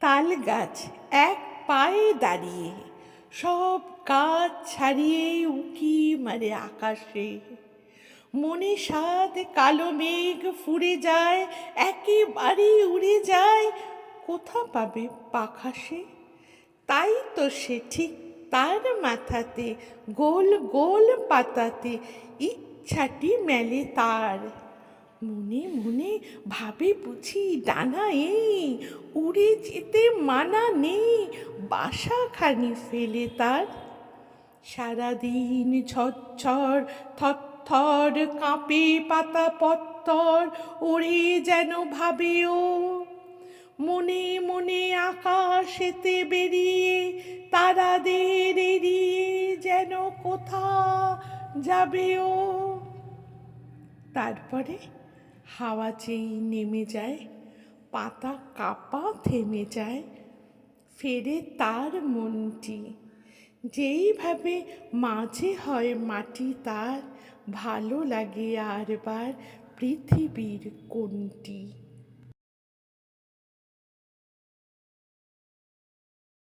তাল গাছ এক পায়ে দাঁড়িয়ে, সব কাজ ছাড়িয়ে উকি মারে আকাশে। মনে সাদ কালো মেঘ ফুরে যায়, একেবারে উড়ে যায়, কোথা পাবে পাখা সে? তাই তো সে ঠিক তার মাথাতে গোল গোল পাতাতে ইচ্ছাটি মেলে তার। মনে মনে ভাবে বুঝি ডানা এই, উড়ে যেতে মানা নেই বাসাখানি ফেলে তার। সারাদিন ঝরঝর থরথর কাঁপে পাতা পত্তর, ওড়ে যেন ভাবে ও। মনে মনে আকাশেতে বেরিয়ে তারাদের এড়িয়ে যেন কোথা যাবে ও। তারপরে হাওয়া যেই নেমে যায়, পাতা কাঁপা থেমে যায়, ফেরে তার মনটি। যেইভাবে মাঝে হয় মাটি তার, ভালো লাগে আরবার পৃথিবীর কোনটি।